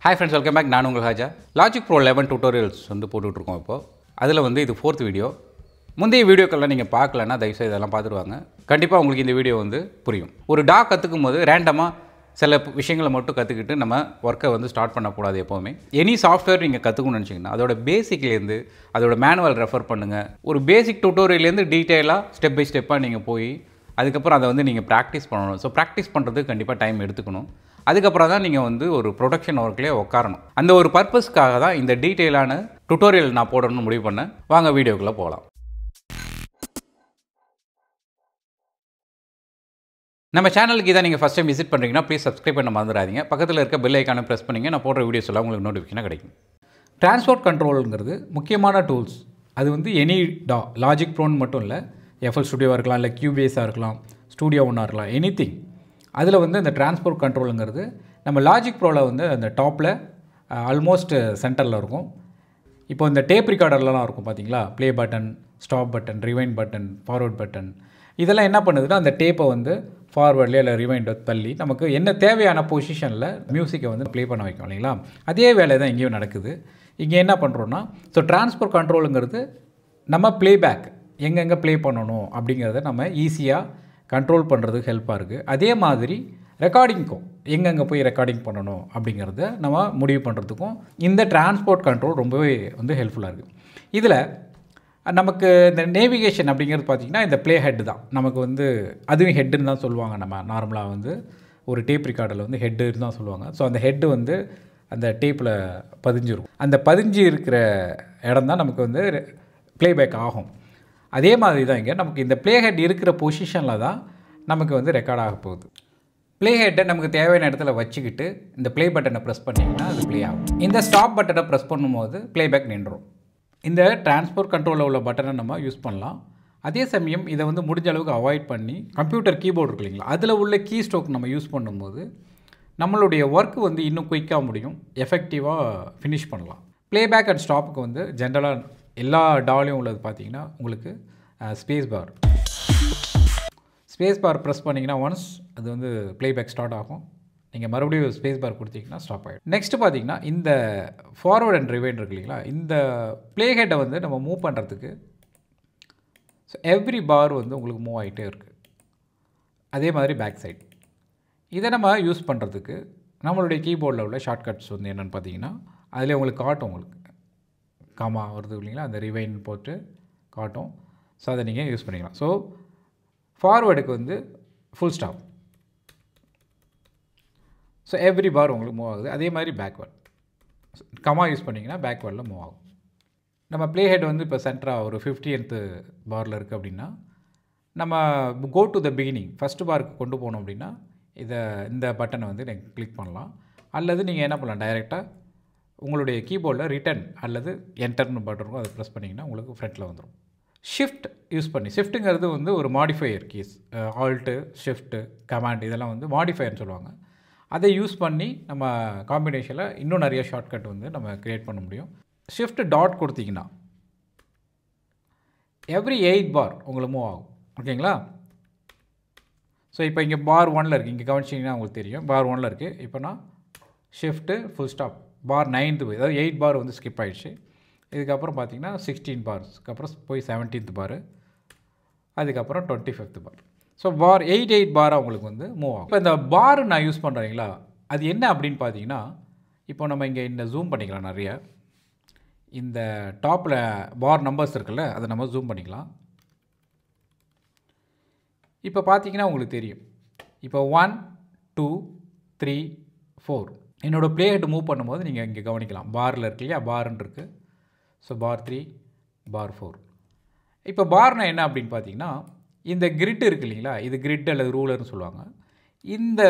Hi friends, welcome back. நான் உங்கள் Haja. Logic Pro 11 tutorials வந்து போட்டுட்டு இருக்கோம் இப்போ. அதில் வந்து இது 4th வீடியோ. முந்தைய வீடியோக்கெல்லாம் நீங்கள் பார்க்கலன்னா தயவுசெய்து இதெல்லாம் பார்த்துருவாங்க. கண்டிப்பாக உங்களுக்கு இந்த வீடியோ வந்து புரியும். ஒரு டாக் கற்றுக்கும் போது ரேண்டமாக சில விஷயங்களை மட்டும் கற்றுக்கிட்டு நம்ம ஒர்க்கை வந்து ஸ்டார்ட் பண்ணக்கூடாது எப்போவுமே. எனி சாஃப்ட்வேர் நீங்கள் கற்றுக்கணும்னு நினச்சிங்கன்னா அதோட பேசிக்லேருந்து அதோட மேனுவல் ரெஃபர் பண்ணுங்கள். ஒரு பேசிக் டியூட்டோரியல்லேருந்து டீட்டெயிலாக ஸ்டெப் பை ஸ்டெப்பாக நீங்கள் போய் அதுக்கப்புறம் அதை வந்து நீங்கள் ப்ராக்டிஸ் பண்ணணும். ஸோ ப்ராக்டிஸ் பண்ணுறதுக்கு கண்டிப்பாக டைம் எடுத்துக்கணும். அதுக்கப்புறம் தான் நீங்கள் வந்து ஒரு ப்ரொடக்ஷன் ஒர்க்லேயே உட்காரணும். அந்த ஒரு பர்பஸ்க்காக தான் இந்த டீட்டெயிலான டுட்டோரியல் நான் போடணும்னு முடிவு பண்ணேன். வாங்க வீடியோக்குள்ளே போகலாம். நம்ம சேனலுக்கு இதை நீங்கள் ஃபஸ்ட் டைம் விசிட் பண்ணுறீங்கன்னா ப்ளீஸ் சப்ஸ்கிரைப் பண்ண மறந்துடாதீங்க. பக்கத்தில் இருக்க பெல் ஐக்கானை ப்ரெஸ் பண்ணிங்க. நான் போடுற வீடியோஸ் எல்லாம் உங்களுக்கு நோட்டிஃபிகேஷனாக கிடைக்கும். டிரான்ஸ்போர்ட் கண்ட்ரோலுங்கிறது முக்கியமான டூல்ஸ். அது வந்து எனி லாஜிக் ப்ரோன்னு மட்டும் இல்லை, எஃப்எல் ஸ்டுடியோவாக இருக்கலாம், இல்லை கியூபேஸாக இருக்கலாம், ஸ்டூடியோ ஒன்றா இருக்கலாம், எனிதிங். அதில் வந்து இந்த டிரான்ஸ்போர்ட் கண்ட்ரோலுங்கிறது நம்ம லாஜிக் ப்ரோவில் வந்து அந்த டாப்பில் ஆல்மோஸ்ட் சென்டரில் இருக்கும். இப்போ இந்த டேப் ரிகார்டர்லாம் இருக்கும் பார்த்தீங்களா, play button, stop button, rewind button, forward button, இதெல்லாம் என்ன பண்ணுதுன்னா அந்த டேப்பை வந்து ஃபார்வர்ட்லேயே இல்லை ரிவைண்ட் தள்ளி நமக்கு என்ன தேவையான பொசிஷனில் மியூசிக்கை வந்து ப்ளே பண்ண வைக்கும் இல்லைங்களா. அதே வேலை தான் இங்கேயும் நடக்குது. இங்கே என்ன பண்ணுறோன்னா, ஸோ டிரான்ஸ்போர்ட் கண்ட்ரோலுங்கிறது நம்ம ப்ளேபேக் எங்கெங்கே ப்ளே பண்ணணும் அப்படிங்கிறத நம்ம ஈஸியாக கண்ட்ரோல் பண்ணுறதுக்கு ஹெல்ப்பாக இருக்குது. அதே மாதிரி ரெக்கார்டிங்க்கும் எங்கெங்கே போய் ரெக்கார்டிங் பண்ணணும் அப்படிங்கிறத நம்ம முடிவு பண்ணுறதுக்கும் இந்த டிரான்ஸ்போர்ட் கண்ட்ரோல் ரொம்பவே வந்து ஹெல்ப்ஃபுல்லாக இருக்குது. இதில் நமக்கு இந்த நேவிகேஷன் அப்படிங்கிறது பார்த்திங்கன்னா இந்த ப்ளே ஹெட்டு தான் நமக்கு வந்து, அதுவும் ஹெட்டுன்னு தான் சொல்லுவாங்க. நம்ம நார்மலாக வந்து ஒரு டேப் ரிகார்டில் வந்து ஹெட்டுன்னு தான் சொல்லுவாங்க. ஸோ அந்த ஹெட்டு வந்து அந்த டேப்பில் பதிஞ்சிரும். அந்த பதிஞ்சு இருக்கிற இடம் தான் நமக்கு வந்து ப்ளேபேக் ஆகும். அதே மாதிரி தான் இங்கே நமக்கு இந்த ப்ளே ஹெட் இருக்கிற பொசிஷனில் தான் நமக்கு வந்து ரெக்கார்ட் ஆக போகுது. ப்ளே ஹெட்டை நமக்கு தேவையான இடத்துல வச்சுக்கிட்டு இந்த ப்ளே பட்டனை ப்ரெஸ் பண்ணிங்கன்னா அது ப்ளே ஆகும். இந்த ஸ்டாப் பட்டனை ப்ரெஸ் பண்ணும்போது ப்ளேபேக் நின்றுடும். இந்த டிரான்ஸ்போர்ட் கண்ட்ரோலில் உள்ள பட்டனை நம்ம யூஸ் பண்ணலாம். அதே சமயம் இதை வந்து முடிஞ்ச அளவுக்கு அவாய்ட் பண்ணி கம்ப்யூட்டர் கீபோர்டு இருக்கு இல்லைங்களா, அதில் உள்ள கீ ஸ்ட்ரோக் நம்ம யூஸ் பண்ணும்போது நம்மளுடைய ஒர்க்கு வந்து இன்னும் குயிக்காக முடியும், எஃபெக்டிவாக ஃபினிஷ் பண்ணலாம். ப்ளேபேக் அண்ட் ஸ்டாப்புக்கு வந்து ஜென்ரலாக எல்லா டாலையும் உள்ளது பார்த்திங்கன்னா உங்களுக்கு ஸ்பேஸ் பார் ப்ரெஸ் பண்ணிங்கன்னா ஒன்ஸ் அது வந்து ப்ளேபேக் ஸ்டார்ட் ஆகும். நீங்கள் மறுபடியும் ஸ்பேஸ் பார் கொடுத்தீங்கன்னா ஸ்டாப் ஆகிடும். நெக்ஸ்ட்டு பார்த்திங்கன்னா இந்த ஃபார்வர்ட் அண்ட் ரிவைண்ட் இருக்கு இல்லைங்களா, இந்த ப்ளே ஹெட்டை வந்து நம்ம மூவ் பண்ணுறதுக்கு ஸோ எவ்ரி பார் வந்து உங்களுக்கு மூவ் ஆகிட்டே இருக்குது. அதே மாதிரி பேக் சைட் இதை நம்ம யூஸ் பண்ணுறதுக்கு நம்மளுடைய கீபோர்டில் உள்ள ஷார்ட்கட்ஸ் வந்து என்னென்னு பார்த்தீங்கன்னா அதில் உங்களுக்கு காட்டும், உங்களுக்கு காமா வருது இல்லைங்களா, அந்த ரிவைண்ட் போட்டு காட்டும். ஸோ அதை நீங்கள் யூஸ் பண்ணிக்கலாம். ஸோ ஃபார்வேர்டுக்கு வந்து ஃபுல் ஸ்டாப், ஸோ எவ்ரி பார் உங்களுக்கு மூவ் ஆகுது. அதே மாதிரி பேக்வேர்ட் கமா யூஸ் பண்ணிங்கன்னா பேக்வேர்டில் மூவ் ஆகும். நம்ம ப்ளே ஹெட் வந்து இப்போ சென்டராக ஒரு 50th பாரில் இருக்குது அப்படின்னா நம்ம go to the beginning first பாருக்கு கொண்டு போனோம் அப்படின்னா இந்த பட்டனை வந்து நீங்கள் கிளிக் பண்ணலாம். அல்லது நீங்கள் என்ன பண்ணலாம், டைரெக்டாக உங்களுடைய கீபோர்டில் ரிட்டன் அல்லது என்டர்னு பட்டன் இருக்கும், அதை ப்ரெஸ் பண்ணிங்கன்னா உங்களுக்கு ஃப்ரண்ட்டில் வந்துடும். ஷிஃப்ட் யூஸ் பண்ணி, ஷிஃப்ட்டுங்கிறது வந்து ஒரு modifier keys, alt, shift, command இதெல்லாம் வந்து மாடிஃபையர்னு சொல்லுவாங்க. அதை யூஸ் பண்ணி நம்ம காம்பினேஷனில் இன்னும் நிறைய ஷார்ட்கட் வந்து நம்ம க்ரியேட் பண்ண முடியும். ஷிஃப்ட் டாட் கொடுத்தீங்கன்னா எவ்ரி 8 பார் உங்களுக்கு மூவ் ஆகும். ஓகேங்களா. ஸோ இப்போ இங்கே பார் 1ல் இருக்குது, இங்கே கவனிச்சிங்கன்னா உங்களுக்கு தெரியும் பார் 1ல் இருக்குது. இப்போ நான் ஷிஃப்ட்டு ஃபுல் ஸ்டாப் பார் 9th போய், அதாவது 8 பார் வந்து ஸ்கிப் ஆகிடுச்சு. இதுக்கப்புறம் பார்த்திங்கன்னா 16 பார்ஸ்க்கு அப்புறம் போய் 17th பார், அதுக்கப்புறம் 25th பார். ஸோ பார் 8 பாராக உங்களுக்கு வந்து மூவ் ஆகும். இப்போ இந்த பார் நான் யூஸ் பண்ணுறீங்களா, அது என்ன அப்படின்னு பார்த்தீங்கன்னா, இப்போ நம்ம இங்கே இந்த ஜூம் பண்ணிக்கலாம், நிறைய இந்த டாப்பில் பார் நம்பர்ஸ் இருக்குல்ல அதை நம்ம ஜூம் பண்ணிக்கலாம். இப்போ பார்த்தீங்கன்னா உங்களுக்கு தெரியும், இப்போ 1 2 3 4 என்னோடய ப்ளே ஹெட் மூவ் பண்ணும்போது நீங்கள் இங்கே கவனிக்கலாம், பாரில் இருக்கு இல்லையா, பார்ன்னு இருக்குது. ஸோ பார் 3 பார் 4. இப்போ பார்னா என்ன அப்படின்னு பார்த்தீங்கன்னா, இந்த கிரிட் இருக்குது இல்லைங்களா, இது கிரிட் அல்லது ரூலர்னு சொல்லுவாங்க. இந்த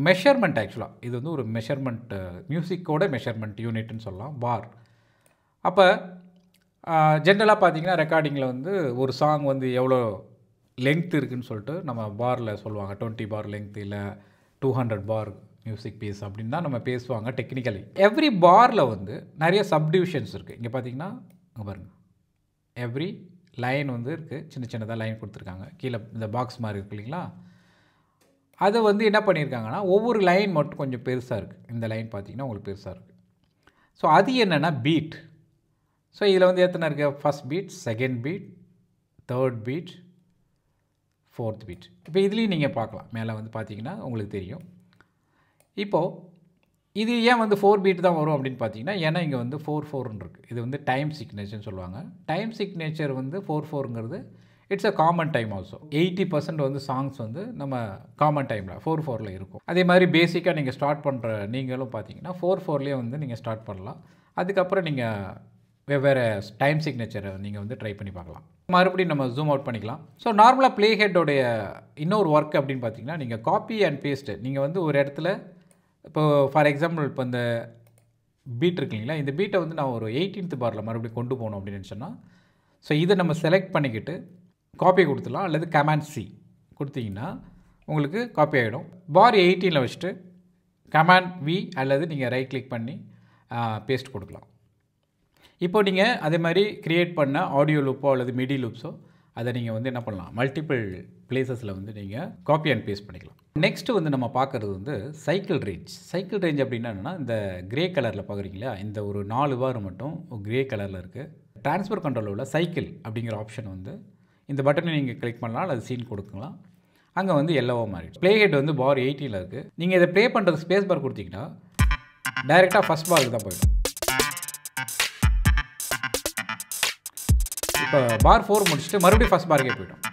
மெஷர்மெண்ட் ஆக்சுவலாக இது வந்து ஒரு மெஷர்மெண்ட், மியூசிக்கோட மெஷர்மெண்ட் யூனிட்னு சொல்லலாம் பார். அப்போ ஜென்ரலாக பார்த்தீங்கன்னா ரெக்கார்டிங்கில் வந்து ஒரு சாங் வந்து எவ்வளோ லெங்க்த் இருக்குதுன்னு சொல்லிட்டு நம்ம பாரில் சொல்லுவாங்க, 20 பார் லெங்க்த் இல்லை 200 பார் மியூசிக் பீஸ் அப்படின்னு தான் நம்ம பேசுவாங்க டெக்னிக்கலி. எவ்ரி பாரில் வந்து நிறைய சப்டிவிஷன்ஸ் இருக்குது. இங்கே பார்த்தீங்கன்னா அங்கே பாருங்கள், எவ்ரி லைன் வந்து இருக்குது, சின்ன சின்னதாக லைன் கொடுத்துருக்காங்க. கீழே இந்த பாக்ஸ் மாதிரி இருக்கு இல்லைங்களா, அதை வந்து என்ன பண்ணியிருக்காங்கன்னா ஒவ்வொரு லைன் மட்டும் கொஞ்சம் பெருசாக இருக்குது. இந்த லைன் பார்த்தீங்கன்னா உங்களுக்கு பெருசாக இருக்குது. ஸோ அது என்னென்னா பீட். ஸோ இதில் வந்து எத்தனை இருக்குது? First beat, second beat, third beat, fourth beat. இப்போ இதுலேயும் நீங்கள் பார்க்கலாம். மேலே வந்து பார்த்தீங்கன்னா உங்களுக்கு தெரியும். இப்போது இது ஏன் வந்து 4 பீட் தான் வரும் அப்படின்னு பார்த்தீங்கன்னா, ஏன்னா இங்கே வந்து 4/4ன்னு இருக்குது. இது வந்து டைம் சிக்னேச்சர்னு சொல்லுவாங்க. டைம் சிக்னேச்சர் வந்து 4/4ங்கிறது it's a common time also. 80% வந்து சாங்ஸ் வந்து நம்ம காமன் டைமில் 4/4ல் இருக்கும். அதே மாதிரி பேசிக்காக நீங்கள் ஸ்டார்ட் பண்ணுற நீங்களும் பார்த்தீங்கன்னா 4/4லேயே வந்து நீங்கள் ஸ்டார்ட் பண்ணலாம். அதுக்கப்புறம் நீங்கள் வெவ்வேறு டைம் சிக்னேச்சரை நீங்கள் வந்து ட்ரை பண்ணி பார்க்கலாம். மறுபடியும் நம்ம ஜூம் அவுட் பண்ணிக்கலாம். ஸோ நார்மலாக ப்ளே ஹெட்டோடைய இன்னொரு ஒர்க் அப்படின்னு பார்த்தீங்கன்னா, நீங்கள் காப்பி அண்ட் பேஸ்ட்டு. நீங்கள் வந்து ஒரு இடத்துல இப்போது ஃபார் எக்ஸாம்பிள் இப்போ இந்த பீட் இருக்கு இல்லைங்களா, இந்த பீட்டை வந்து நான் ஒரு 18th பாரில் மறுபடியும் கொண்டு போகணும் அப்படின்னு நினச்சோன்னா, ஸோ இதை நம்ம செலக்ட் பண்ணிக்கிட்டு காப்பி கொடுத்துடலாம். அல்லது கமாண்ட் சி கொடுத்தீங்கன்னா உங்களுக்கு காப்பி ஆகிடும். பார் 18ல் வச்சுட்டு கமாண்ட் வி அல்லது நீங்கள் ரைட் கிளிக் பண்ணி பேஸ்ட் கொடுக்கலாம். இப்போ நீங்கள் அதே மாதிரி க்ரியேட் பண்ண ஆடியோ லூப்போ அல்லது மிடி லூப்ஸோ அதை நீங்கள் வந்து என்ன பண்ணலாம், மல்டிபிள் பிளேசஸில் வந்து நீங்கள் காப்பி அண்ட் பேஸ்ட் பண்ணிக்கலாம். நெக்ஸ்ட்டு வந்து நம்ம பார்க்குறது வந்து சைக்கிள் ரேஞ்ச். சைக்கிள் ரேஞ்ச் அப்படின்னா என்னென்னா, இந்த கிரே கலரில் பார்க்குறீங்களா, இந்த ஒரு 4 பார் மட்டும் கிரே கலரில் இருக்குது. ட்ரான்ஸ்ஃபர் கண்ட்ரோலில் உள்ள சைக்கிள் அப்படிங்கிற ஆப்ஷன் வந்து இந்த பட்டனை நீங்கள் கிளிக் பண்ணலாம் அல்லது சீன் கொடுக்கலாம். அங்கே வந்து எல்லோவோ மாறிடும். ப்ளே ஹெட் வந்து பார் 18ல் இருக்குது. நீங்கள் இதை ப்ளே பண்ணுறது ஸ்பேஸ் பார் கொடுத்தீங்கன்னா டைரெக்டாக ஃபஸ்ட் பாருக்கு தான் போயிடும். இப்போ பார் 4 முடிச்சுட்டு மறுபடியும் ஃபஸ்ட் பாருக்கே போய்டும்.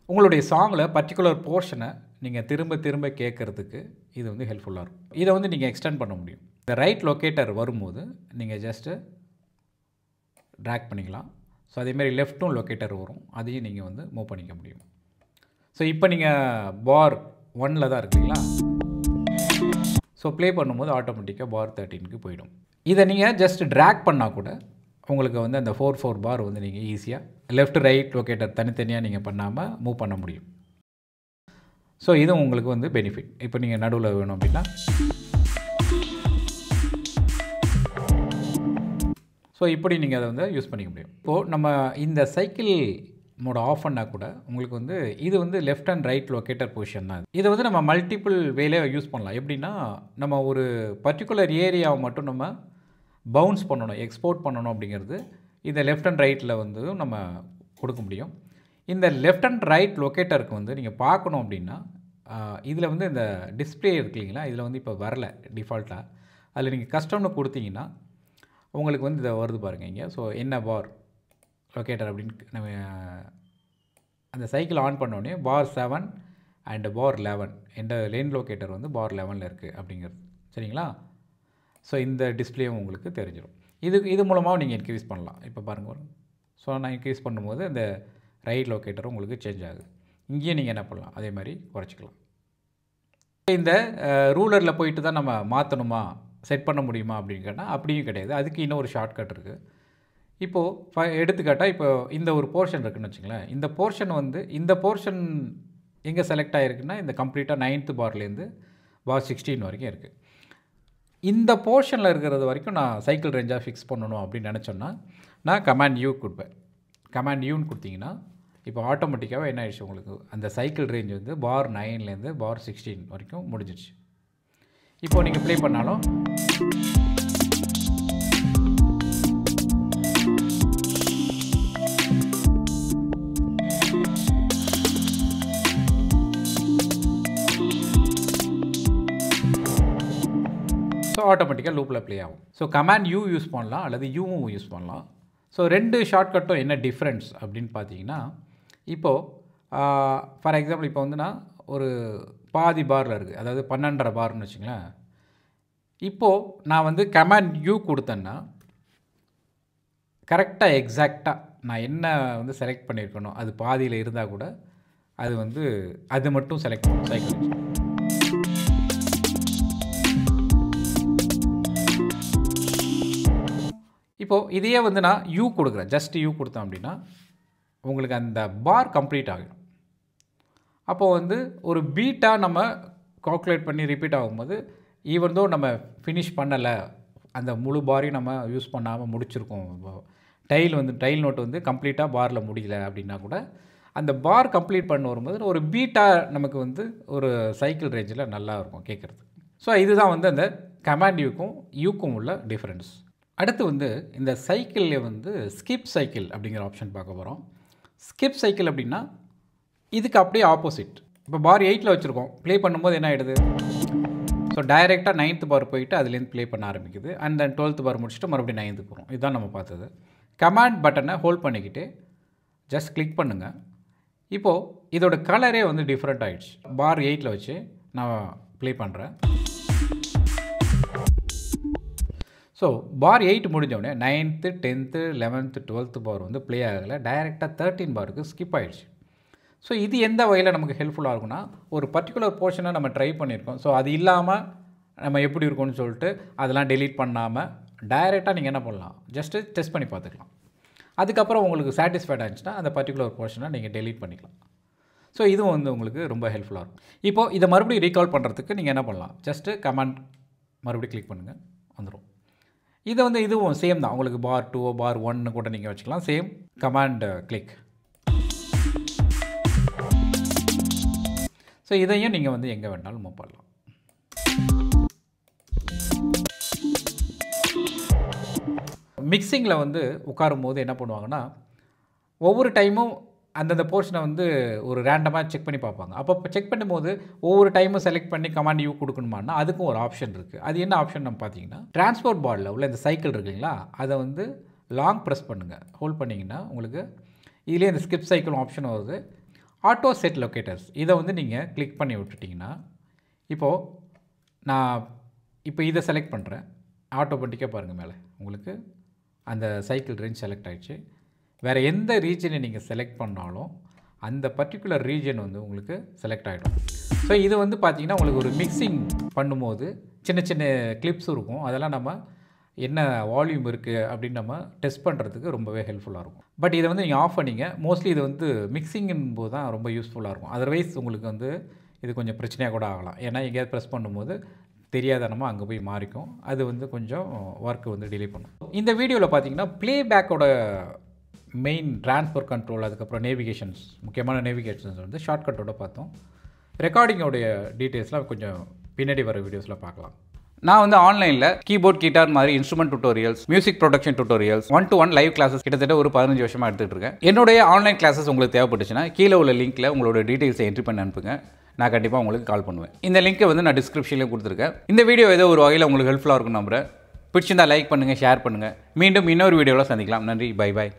உங்களுடைய சாங்கில் பர்டிகுலர் போர்ஷனை நீங்கள் திரும்ப திரும்ப கேட்குறதுக்கு இது வந்து ஹெல்ப்ஃபுல்லாக இருக்கும். இதை வந்து நீங்கள் எக்ஸ்டெண்ட் பண்ண முடியும். இந்த ரைட் லொக்கேட்டர் வரும்போது நீங்கள் ஜஸ்ட்டு ட்ராக் பண்ணிக்கலாம். ஸோ அதேமாதிரி லெஃப்ட்டும் லொக்கேட்டர் வரும், அதையும் நீங்கள் வந்து மூவ் பண்ணிக்க முடியும். ஸோ இப்போ நீங்கள் பார் 1ல் தான் இருக்குங்களா, ஸோ ப்ளே பண்ணும்போது ஆட்டோமேட்டிக்காக பார் 13க்கு போயிடும். இதை நீங்கள் ஜஸ்ட் ட்ராக் பண்ணால் கூட உங்களுக்கு வந்து அந்த 4/4 பார் வந்து நீங்கள் ஈஸியாக லெஃப்ட் ரைட் லொக்கேட்டர் தனித்தனியாக நீங்கள் பண்ணாமல் மூவ் பண்ண முடியும். ஸோ இதுவும் உங்களுக்கு வந்து பெனிஃபிட். இப்போ நீங்கள் நடுவில் வேணும் அப்படின்னா ஸோ இப்படி நீங்கள் அதை வந்து யூஸ் பண்ணிக்க முடியும். இப்போது நம்ம இந்த சைக்கிள் மோட ஆஃப் பண்ணால் கூட உங்களுக்கு வந்து இது வந்து left and right locator position தான். இதை வந்து நம்ம மல்டிபிள் வேலே யூஸ் பண்ணலாம். எப்படின்னா, நம்ம ஒரு பர்டிகுலர் ஏரியாவை மட்டும் நம்ம பவுன்ஸ் பண்ணணும், எக்ஸ்போர்ட் பண்ணணும் அப்படிங்கிறது இந்த லெஃப்ட் அண்ட் ரைட்டில் வந்து நம்ம கொடுக்க முடியும். இந்த லெஃப்ட் அண்ட் ரைட் லொக்கேட்டருக்கு வந்து நீங்கள் பார்க்கணும் அப்படின்னா, இதில் வந்து இந்த டிஸ்பிளே இருக்கு இல்லைங்களா, இதில் வந்து இப்போ வரல டிஃபால்ட்டாக. அதில் நீங்கள் கஸ்டம்னு கொடுத்தீங்கன்னா உங்களுக்கு வந்து இதை வருது பாருங்கள் இங்கே. ஸோ என்ன பார் லொக்கேட்டர் அப்படின்னு நம்ம அந்த சைக்கிள் ஆன் பண்ணோடனே பார் 7 அண்ட் பார் 11 என்ற லேன் லொக்கேட்டர் வந்து பார் 11ல் இருக்குது அப்படிங்கிறது. சரிங்களா? ஸோ இந்த டிஸ்பிளேயும் உங்களுக்கு தெரிஞ்சிடும். இது மூலமாக நீங்கள் இன்க்ரீஸ் பண்ணலாம். இப்போ பாருங்கள். ஸோ நான் இன்க்ரீஸ் பண்ணும்போது அந்த ரைட் லொக்கேட்டரும் உங்களுக்கு சேஞ்ச் ஆகுது. இங்கேயும் நீங்கள் என்ன பண்ணலாம், அதே மாதிரி குறைச்சிக்கலாம். இந்த ரூலரில் போயிட்டு தான் நம்ம மாற்றணுமா, செட் பண்ண முடியுமா அப்படின்னு கேட்டால் அப்படியும் கிடையாது. அதுக்கு இன்னொரு ஷார்ட்கட் இருக்குது. இப்போது எடுத்துக்காட்டால் இப்போ இந்த ஒரு போர்ஷன் இருக்குதுன்னு வச்சுங்களேன். இந்த போர்ஷன் வந்து இந்த போர்ஷன் எங்கே செலக்ட் ஆகிருக்குன்னா இந்த கம்ப்ளீட்டாக 9th பார்லேருந்து பார் 16 வரைக்கும் இருக்குது. இந்த போர்ஷனில் இருக்கிறது வரைக்கும் நான் சைக்கிள் ரேஞ்சாக ஃபிக்ஸ் பண்ணணும் அப்படின்னு நினச்சோன்னா நான் கமாண்ட் யூ கொடுப்பேன். கமாண்ட் யூன்னு கொடுத்தீங்கன்னா இப்போ ஆட்டோமேட்டிக்காகவே என்ன ஆயிடுச்சு, உங்களுக்கு அந்த சைக்கிள் ரேஞ்ச் வந்து பார் 9லேருந்து பார் 16 வரைக்கும் முடிஞ்சிடுச்சு. இப்போது நீங்கள் ப்ளே பண்ணாலும் ஸோ ஆட்டோமேட்டிக்காக லூப்பில் ப்ளே ஆகும். ஸோ கமாண்ட் யூ யூஸ் பண்ணலாம் அல்லது யூவும் யூஸ் பண்ணலாம். ஸோ 2 ஷார்ட்கட்டும் என்ன டிஃப்ரென்ஸ் அப்படின்னு பார்த்தீங்கன்னா, இப்போது ஃபார் எக்ஸாம்பிள் இப்போ வந்து நான் ஒரு பாதி பாரில் இருக்குது, அதாவது 12.5 பார்னு வச்சுங்களேன். இப்போது நான் வந்து கமாண்ட் யூ கொடுத்தேன்னா கரெக்டாக எக்ஸாக்டாக நான் என்ன வந்து செலக்ட் பண்ணியிருக்கணும் அது பாதியில் இருந்தால் கூட அது வந்து அது மட்டும் செலக்ட் பண்ணும் சைக்கிள். இப்போது இதையே வந்து நான் யூ கொடுக்குறேன், ஜஸ்ட் யூ கொடுத்தேன் அப்படின்னா உங்களுக்கு அந்த பார் கம்ப்ளீட் ஆகிடும். அப்போது வந்து ஒரு பீட்டாக நம்ம கால்குலேட் பண்ணி ரிப்பீட் ஆகும்போது ஈவன் தோ நம்ம ஃபினிஷ் பண்ணலை, அந்த முழு பாரையும் நம்ம யூஸ் பண்ணாமல் முடிச்சிருக்கோம், டைல் நோட் வந்து கம்ப்ளீட்டாக பாரில் முடியல அப்படின்னா கூட அந்த பார் கம்ப்ளீட் பண்ண வரும்போது ஒரு பீட்டாக நமக்கு வந்து ஒரு சைக்கிள் ரேஞ்சில் நல்லா இருக்கும் கேட்குறது. ஸோ இதுதான் வந்து அந்த கமாண்ட் யூக்கும் உள்ள டிஃப்ரென்ஸ். அடுத்து வந்து இந்த சைக்கிள்லே வந்து ஸ்கிப் சைக்கிள் அப்படிங்கிற ஆப்ஷன் பார்க்க போகிறோம். ஸ்கிப் சைக்கிள் அப்படின்னா இதுக்கு அப்படியே ஆப்போசிட். இப்போ பார் 8ல் வச்சுருக்கோம், ப்ளே பண்ணும்போது என்ன ஆகிடுது, ஸோ டைரெக்டாக 9th பார் போயிட்டு அதுலேருந்து ப்ளே பண்ண ஆரம்பிக்குது. அண்ட் தென் 12th பார் முடிச்சுட்டு மறுபடியும் 9th போகிறோம். இதுதான் நம்ம பார்த்தது. கமாண்ட் பட்டனை ஹோல்ட் பண்ணிக்கிட்டு ஜஸ்ட் கிளிக் பண்ணுங்கள். இப்போது இதோட கலரே வந்து டிஃப்ரெண்ட் ஆகிடுச்சு. பார் 8ல் வச்சு நான் ப்ளே பண்ணுறேன். ஸோ பார் 8 முடிஞ்சோடனே 9th 10th 11th 12th பார் வந்து ப்ளே ஆகலை, டைரெக்டாக 13 பாருக்கு ஸ்கிப் ஆகிடுச்சு. ஸோ இது எந்த வகையில் நமக்கு ஹெல்ப்ஃபுல்லாக இருக்குன்னா, ஒரு பர்டிகுலர் போர்ஷனை நம்ம ட்ரை பண்ணியிருக்கோம், ஸோ அது இல்லாமல் நம்ம எப்படி இருக்கும்னு சொல்லிட்டு அதெல்லாம் டெலீட் பண்ணாமல் டைரெக்டாக நீங்கள் என்ன பண்ணலாம், ஜஸ்ட்டு டெஸ்ட் பண்ணி பார்த்துக்கலாம். அதுக்கப்புறம் உங்களுக்கு சாட்டிஸ்ஃபைட் ஆச்சுன்னா அந்த பர்டிகுலர் போர்ஷனை நீங்கள் டெலீட் பண்ணிக்கலாம். ஸோ இதுவும் வந்து உங்களுக்கு ரொம்ப ஹெல்ப்ஃபுல்லாக இருக்கும். இப்போது இதை மறுபடியும் ரீகால் பண்ணுறதுக்கு நீங்கள் என்ன பண்ணலாம், ஜஸ்ட்டு கமாண்ட் மறுபடியும் கிளிக் பண்ணுங்கள், வந்துடும். இதை வந்து இதுவும் சேம் தான், உங்களுக்கு பார் 2 பார் 1 கூட நீங்கள் வச்சுக்கலாம். Same command click. ஸோ இதையும் நீங்கள் வந்து எங்கே வேணாலும் மூவ் பண்ணலாம். மிக்சிங்கில் வந்து உட்காரும் போது என்ன பண்ணுவாங்கன்னா, ஒவ்வொரு டைமும் அந்தந்த போர்ஷனை வந்து ஒரு ரேண்டமாக செக் பண்ணி பார்ப்பாங்க. அப்போ செக் பண்ணும்போது ஒவ்வொரு டைமும் செலக்ட் பண்ணி கமாண்ட் யூ கொடுக்கணுமான்னா அதுக்கும் ஒரு ஆப்ஷன் இருக்குது. அது என்ன ஆப்ஷன் நம்ம பார்த்தீங்கன்னா, டிரான்ஸ்போர்ட் பாரில் உள்ள இந்த சைக்கிள் இருக்குங்களா, அதை வந்து லாங் ப்ரெஸ் பண்ணுங்கள். ஹோல்ட் பண்ணிங்கன்னா உங்களுக்கு இதுலேயே இந்த ஸ்கிப் சைக்கிள் ஆப்ஷன் வருது. ஆட்டோ செட் லொக்கேட்டர்ஸ் இதை வந்து நீங்கள் கிளிக் பண்ணி விட்டுட்டிங்கன்னா, இப்போது நான் இதை செலக்ட் பண்ணுறேன். ஆட்டோமேட்டிக்காக பாருங்கள் மேலே உங்களுக்கு அந்த சைக்கிள் ரேஞ்ச் செலக்ட் ஆகிடுச்சு. வேறு எந்த ரீஜனை நீங்கள் செலக்ட் பண்ணாலும் அந்த பர்டிகுலர் ரீஜன் வந்து உங்களுக்கு செலக்ட் ஆகிடும். ஸோ இது வந்து பார்த்திங்கன்னா உங்களுக்கு ஒரு மிக்சிங் பண்ணும்போது சின்ன சின்ன கிளிப்ஸும் இருக்கும், அதெல்லாம் நம்ம என்ன வால்யூம் இருக்குது அப்படின்னு நம்ம டெஸ்ட் பண்ணுறதுக்கு ரொம்பவே ஹெல்ப்ஃபுல்லாக இருக்கும். பட் இதை வந்து நீங்கள் ஆஃப் பண்ணிங்க. மோஸ்ட்லி இது வந்து மிக்சிங்கும் போது தான் ரொம்ப யூஸ்ஃபுல்லாக இருக்கும். அதர்வைஸ் உங்களுக்கு வந்து இது கொஞ்சம் பிரச்சனையாக கூட ஆகலாம். ஏன்னா எங்கேயாவது ப்ரெஸ் பண்ணும்போது தெரியாதனமாக அங்கே போய் மாறிக்கும். அது வந்து கொஞ்சம் ஒர்க்கு வந்து டிலே பண்ணும். இந்த வீடியோவில் பார்த்தீங்கன்னா ப்ளேபேக்கோட மெயின் ட்ரான்ஸ்ஃபர் கண்ட்ரோல், அதுக்கப்புறம் நேவிகேஷன்ஸ், முக்கியமான நேவிகேஷன்ஸ் வந்து ஷார்ட்கட்டோட பார்த்தோம். ரெக்கார்டிங்கோடைய டீட்டெயில்ஸ்லாம் கொஞ்சம் பின்னாடி வர வீடியோஸில் பார்க்கலாம். நான் வந்து ஆன்லைனில் கீபோர்ட், கிட்டார் மாதிரி instrument tutorials, music production tutorials, 1-to-1 live classes கிட்டத்தட்ட ஒரு 15 வருஷமாக எடுத்துகிட்டு இருக்கேன். என்னுடைய ஆன்லைன் கிளாஸஸ் உங்களுக்கு தேவைப்பட்டுச்சுன்னா கீழே உள்ள லிங்க்கில் உங்களோட டீட்டெயில்ஸை என்ட்ரி பண்ணி அனுப்புங்க. நான் கண்டிப்பாக உங்களுக்கு கால் பண்ணுவேன். இந்த லிங்க்கை வந்து நான் டிஸ்கிரிப்ஷன்லேயும் கொடுத்துருக்கேன். இந்த வீடியோ ஏதோ ஒரு வகையில் உங்களுக்கு ஹெல்ப்ஃபுல்லாக இருக்கும் நம்புறேன். பிடிச்சிருந்தால் லைக் பண்ணுங்கள், ஷேர் பண்ணுங்கள். மீண்டும் இன்னொரு வீடியோவில் சந்திக்கலாம். நன்றி, பை பாய்.